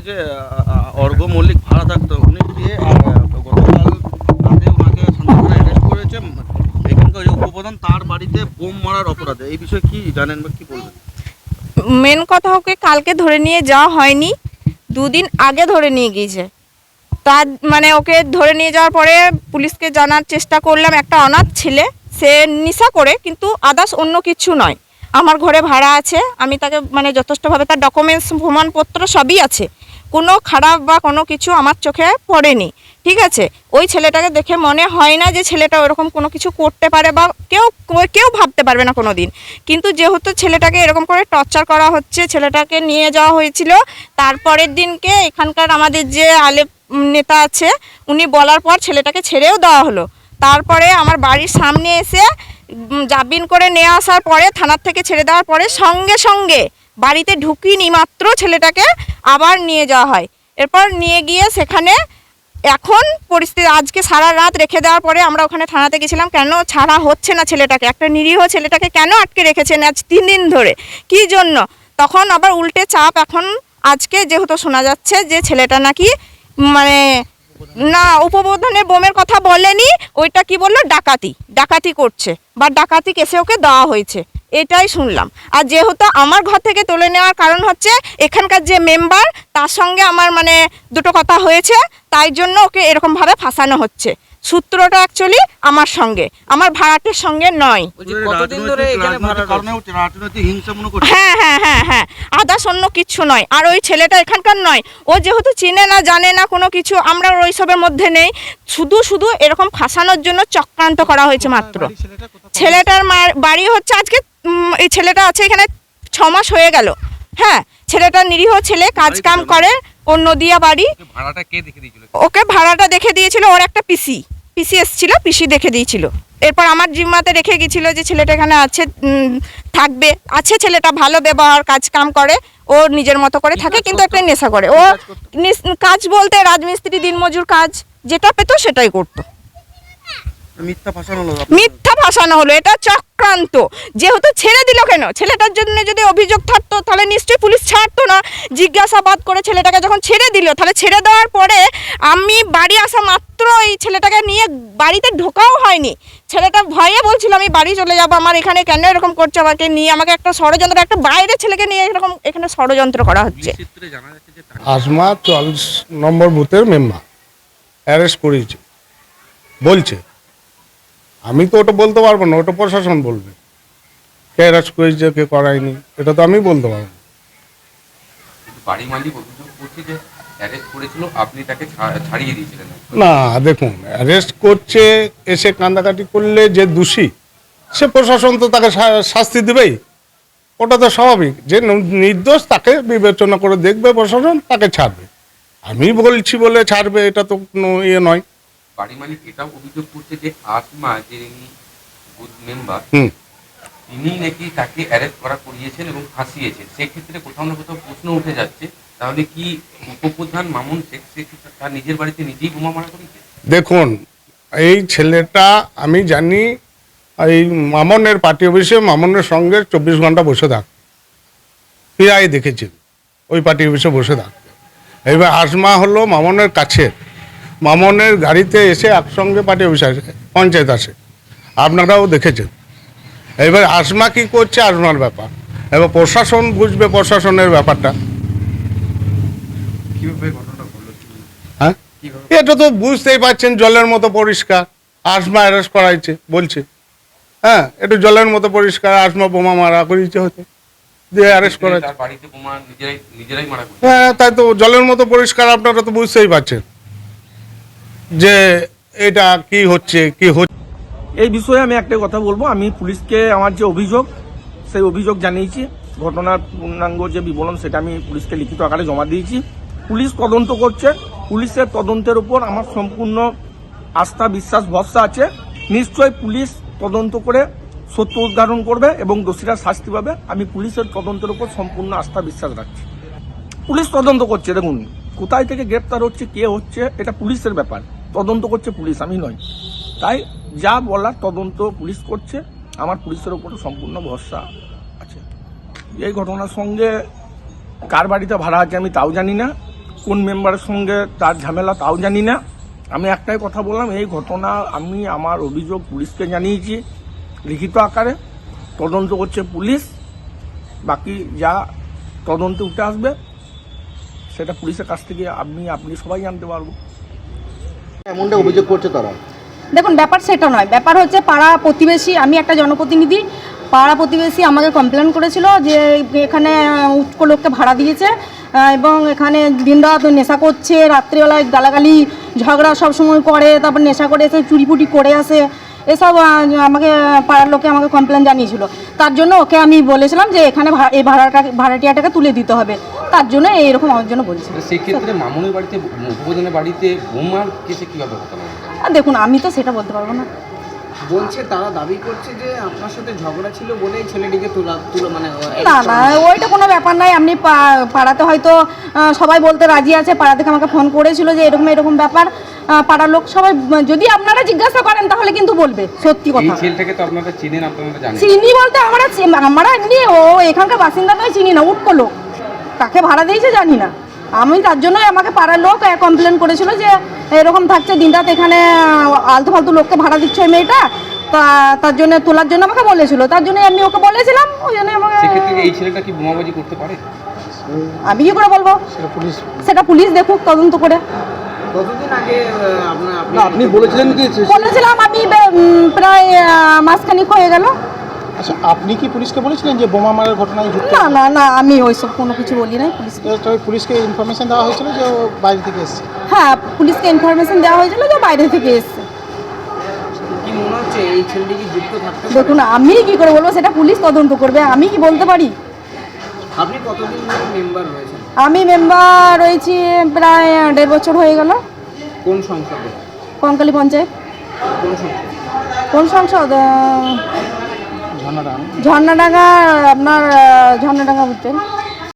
যে অর্ঘ্য মল্লিক ভাড়া থাকতো, উনি গিয়ে গতকাল রাতে ওনাকে শান্তিপুরে অ্যারেস্ট করেছে এখানকার যে উপপ্রধান, তার বাড়িতে বোম মারার অপরাধে। এই বিষয়ে কি জানেন বা কি বলবেন? মেন কথা, ওকে কালকে ধরে নিয়ে যাওয়া হয়নি, 2 দিন আগে ধরে নিয়ে গিয়েছে। তার মানে ওকে ধরে নিয়ে যাওয়ার পরে পুলিশকে জানার চেষ্টা করলাম, একটা অনাথ ছেলে, সে নেশা করে, কিন্তু আদার্স অন্য কিছু নয়। আমার ঘরে ভাড়া আছে, আমি তাকে মানে যথেষ্টভাবে তার ডকুমেন্টস প্রমাণপত্র সবই আছে, কোনো খারাপ বা কোনো কিছু আমার চোখে পড়েনি, ঠিক আছে। ওই ছেলেটাকে দেখে মনে হয় না যে ছেলেটা ওরকম কোনো কিছু করতে পারে, বা কেউ ভাবতে পারবে না কোনো দিন। কিন্তু যেহেতু ছেলেটাকে এরকম করে টর্চার করা হচ্ছে, ছেলেটাকে নিয়ে যাওয়া হয়েছিল, তারপরের দিনকে এখানকার আমাদের যে আলেপ নেতা আছে উনি বলার পর ছেলেটাকে ছেড়েও দেওয়া হলো। তারপরে আমার বাড়ির সামনে এসে জামিন করে নিয়ে আসার পরে, থানার থেকে ছেড়ে দেওয়ার পরে সঙ্গে সঙ্গে বাড়িতে ঢুকিনি মাত্র ছেলেটাকে আবার নিয়ে যাওয়া হয়। এরপর নিয়ে গিয়ে সেখানে এখন পরিস্থিতি, আজকে সারা রাত রেখে দেওয়ার পরে আমরা ওখানে থানাতে গেছিলাম, কেন ছাড়া হচ্ছে না ছেলেটাকে, একটা নিরীহ ছেলেটাকে কেন আটকে রেখেছেন আজ 3 দিন ধরে, কি জন্য? তখন আবার উল্টে চাপ, এখন আজকে যেহেতু শোনা যাচ্ছে যে ছেলেটা নাকি মানে না, উপপ্রধানের বোমের কথা বলেনি, ওইটা কি বললো, ডাকাতি করছে বা ডাকাতি কেসে ওকে দেওয়া হয়েছে, এটাই শুনলাম। আর যেহেতু আমার ঘর থেকে তুলে নেওয়ার কারণ হচ্ছে এখানকার যে মেম্বার, তার সঙ্গে আমার মানে দুটো কথা হয়েছে, তাই জন্য ওকে এরকমভাবে ফাঁসানো হচ্ছে। সূত্রটা অ্যাকচুয়ালি আমার সঙ্গে, আমার ভাড়াটের সঙ্গে নয়। কতদিন ধরে এখানে ভাড়া কারণে রাজনৈতিক হিংসা মনে করছে? হ্যাঁ, আদার্স অন্য কিচ্ছু নয়। আর ওই ছেলেটা এখানকার নয়, ও যেহেতু চিনে না জানে না কোনো কিছু, আমরা ওই সবের মধ্যে নেই, শুধু এরকম ফাঁসানোর জন্য চক্রান্ত করা হয়েছে মাত্র। ছেলেটার বাড়ি হচ্ছে আজকে, এই ছেলেটা আছে এখানে 6 মাস হয়ে গেল। হ্যাঁ, ছেলেটা নিরীহ ছেলে, কাজ কাম করে, ওর নদিয়া বাড়ি। ভাড়াটা কে দেখে দিয়েছিল? ওকে ভাড়াটা দেখে দিয়েছিল ওর একটা পিসি এসেছিল, পিসি দেখে দিয়েছিল। এরপর আমার জিম্মাতে রেখে গেছিল যে ছেলেটা এখানে আছে, থাকবে, আছে ছেলেটা, ভালো ব্যবহার, কাজ কাম করে, ও নিজের মতো করে থাকে, কিন্তু একটা নেশা করে। ও কাজ বলতে রাজমিস্ত্রি, দিনমজুর কাজ, যেটা পেতো সেটাই করতো। মিথ্যা ফাঁসানো হলো, এটা চক্রান্ত। যেহেতু ছেড়ে দিল কেন, ছেলেটার জন্য যদি অভিযোগ থাকতো তাহলে নিশ্চয়ই পুলিশ ছাড়তো না। জিজ্ঞাসাবাদ করে ছেলেটাকে যখন ছেড়ে দিল, তাহলে ছেড়ে দেওয়ার পরে আমি বাড়ি আসা মাত্র এই ছেলেটাকে নিয়ে বাড়িতে ঢোকাও হয়নি। ছেলেটা ভয়ে বলছিল আমি বাড়ি চলে যাবো, আমার এখানে কেন এরকম করছে, আমাকে নিয়ে, আমাকে একটা ষড়যন্ত্র, একটা বাইরের ছেলেকে নিয়ে এরকম এখানে ষড়যন্ত্র করা হচ্ছে। আসমা 44 নম্বর বুথের মেম্বার অ্যারেস্ট করেছে বলছে, আমি তো ওটা বলতে পারবো না, ওটা প্রশাসন বলবে কে অ্যারেস্ট করেছে কে করায়নি, এটা তো আমি বলতে পারবো না। বাড়ি মালিক অভিযোগ করছে যে অ্যারেস্ট করেছিল, আপনি তাকে ছাড়িয়ে দিয়েছিলেন। না দেখুন, অ্যারেস্ট করছে, এসে কান্দাকাটি করলে যে দোষী, সে প্রশাসন তো তাকে শাস্তি দেবেই, ওটা তো স্বাভাবিক। যে নির্দোষ তাকে বিবেচনা করে দেখবে প্রশাসন, তাকে ছাড়বে। আমি বলছি বলে ছাড়বে এটা তো কোনো ইয়ে নয়। বাড়ি মালিক এটাও অভিযোগ করছে যে আসমা, যে বুথ মেম্বার, তিনি নাকি তাকে অ্যারেস্ট করিয়েছেন এবং ফাঁসিয়েছেন। সেক্ষেত্রে কোথাও না কোথাও প্রশ্ন উঠে যাচ্ছে, তাহলে কি উপপ্রধান মামুন শেখ তার নিজের বাড়িতে নিজেই বোমা মারা করেছে? দেখুন, এই ছেলেটা আমি জানি এই মামনের পার্টি অফিসে মামনের সঙ্গে 24 ঘন্টা বসে থাক, প্রায় দেখেছেন ওই পার্টি অফিসে বসে থাকতে। এবার আসমা হলো মামনের কাছের, মামনের গাড়িতে এসে একসঙ্গে পার্টি অফিস আসে, পঞ্চায়েত আসে, আপনারাও দেখেছেন। এবার আসমা কি করছে আসমার ব্যাপার, এবার প্রশাসন বুঝবে প্রশাসনের ব্যাপারটা। হ্যাঁ, এটা তো বুঝতেই পারছেন, জলের মতো পরিষ্কার। আসমা অ্যারেস্ট করাইছে বলছে, হ্যাঁ, একটু জলের মতো পরিষ্কার, আসমা বোমা মারা করেছে হতে দিয়ে অ্যারেস্ট করাইছে। হ্যাঁ, তাই তো জলের মতো পরিষ্কার, আপনারা তো বুঝতেই পারছেন যে এটা কি হচ্ছে কি হচ্ছে। এই বিষয়ে আমি একটা কথা বলবো, আমি পুলিশকে আমার যে অভিযোগ, সেই অভিযোগ জানিয়েছি, ঘটনার পূর্ণাঙ্গ যে বিবরণ সেটা আমি পুলিশকে লিখিত আকারে জমা দিয়েছি। পুলিশ তদন্ত করছে, পুলিশের তদন্তের উপর আমার সম্পূর্ণ আস্থা, বিশ্বাস, ভরসা আছে। নিশ্চয়ই পুলিশ তদন্ত করে সত্য উদ্ঘাটন করবে এবং দোষীরা শাস্তি পাবে। আমি পুলিশের তদন্তের উপর সম্পূর্ণ আস্থা, বিশ্বাস রাখছি। পুলিশ তদন্ত করছে, দেখুন কোথায় থেকে গ্রেপ্তার হচ্ছে, কে হচ্ছে, এটা পুলিশের ব্যাপার, তদন্ত করছে পুলিশ, আমি নয়। তাই যা বলার তদন্ত পুলিশ করছে, আমার পুলিশের উপর সম্পূর্ণ ভরসা আছে। এই ঘটনার সঙ্গে কার বাড়িতে ভাড়া আছে আমি তাও জানি না, কোন মেম্বারের সঙ্গে তার ঝামেলা তাও জানি না। আমি একটাই কথা বললাম, এই ঘটনা আমি আমার অভিযোগ পুলিশকে জানিয়েছি লিখিত আকারে, তদন্ত করছে পুলিশ। বাকি যা তদন্তে উঠে আসবে সেটা পুলিশের কাছ থেকে আপনি সবাই জানতে পারবো। এমনটা অভিযোগ করছে তারা। দেখুন, ব্যাপার সেটা নয়, ব্যাপার হচ্ছে পাড়া প্রতিবেশী, আমি একটা জনপ্রতিনিধি, পাড়া প্রতিবেশী আমাকে কমপ্লেন করেছিল যে এখানে উচ্চ লোককে ভাড়া দিয়েছে এবং এখানে দিনরাত নেশা করছে, রাত্রিবেলায় গালাগালি ঝগড়া সব সময় করে, তারপর নেশা করে এসে চুরিপুটি করে আসে, এসব আমাকে পাড়ার লোকে আমাকে কমপ্লেন জানিয়েছিল। তার জন্য ওকে আমি বলেছিলাম যে এখানে এই ভাড়াটিয়াটাকে তুলে দিতে হবে, তার জন্য এইরকম আমার জন্য বলছি। সেক্ষেত্রে মামুনের বাড়িতে, উপপ্রধানের বাড়িতে বোমার কেসে কীভাবে ঘটনা? দেখুন, আমি তো সেটা বলতে পারবো না। বলছে তারা দাবি করছে যে আপনার সাথে ঝগড়া ছিল বলেই ছেলেটিকে তুলো মানে না না, ওইটা কোনো ব্যাপার নাই। আপনি পাড়াতে হয়তো সবাই বলতে রাজি আছে, পাড়া থেকে আমাকে ফোন করেছিল যে এরকম এরকম ব্যাপার, পাড়ার লোক সবাই যদি আপনারা জিজ্ঞাসা করেন তাহলে কিন্তু বলবে সত্যি কথা। এই ছেলেটাকে তো আপনারা চিনেন, আপনারা জানেন? চিনি বলতে আমরা এমনি ও এখানকার বাসিন্দা নয়, চিনি না, উটকো লোক, কাকে ভাড়া দিয়েছে জানি না। আমি তার জন্যই আমাকে পাড়ার লোক কমপ্লেন করেছিল যে এরকম থাকছে দিনরাত এখানে আলতু ফালতু লোককে ভাড়া দিচ্ছে ওই মেয়েটা, তার জন্য তোলার জন্য আমাকে বলেছিল, তার জন্য আমি ওকে বলেছিলাম, ওই জন্য আমাকে। সেক্ষেত্রে এই ছেলেটা কি বোমাবাজি করতে পারে? আমি কি করে বলবো, সেটা পুলিশ দেখুক তদন্ত করে। কতদিন আগে আপনি বলেছিলেন কি? বলেছিলাম আমি প্রায় মাসখানিক হয়ে গেল। আচ্ছা, আপনি কি পুলিশকে বলেছিলেন যে বোমা মারার ঘটনায় যুক্ত? না না না, আমি ওইসব কোনো কিছু বলি নাই পুলিশকে। পুলিশকে ইনফরমেশন দেওয়া হয়েছিল যে ও বাইরে থেকে এসেছে? হ্যাঁ, পুলিশকে ইনফরমেশন দেওয়া হয়েছিল যে বাইরে থেকে এসছে। কি মনে হচ্ছে এই ছেলেটি কি যুক্ত থাকতে পারে? দেখুন, আমি কি করে বলবো, সেটা পুলিশ তদন্ত করবে, আমি কি বলতে পারি। আপনি কতদিন ধরে মেম্বার রয়েছেন? আমি মেম্বার রয়েছি প্রায় 1.5 বছর হয়ে গেল। কোন সংসদে? কঙ্কালী পঞ্চায়েত। কোন সংসদ? কোন সংসদ? ঝর্ণাডাঙ্গা, আপনার ঝর্ণাডাঙ্গা বুঝছেন।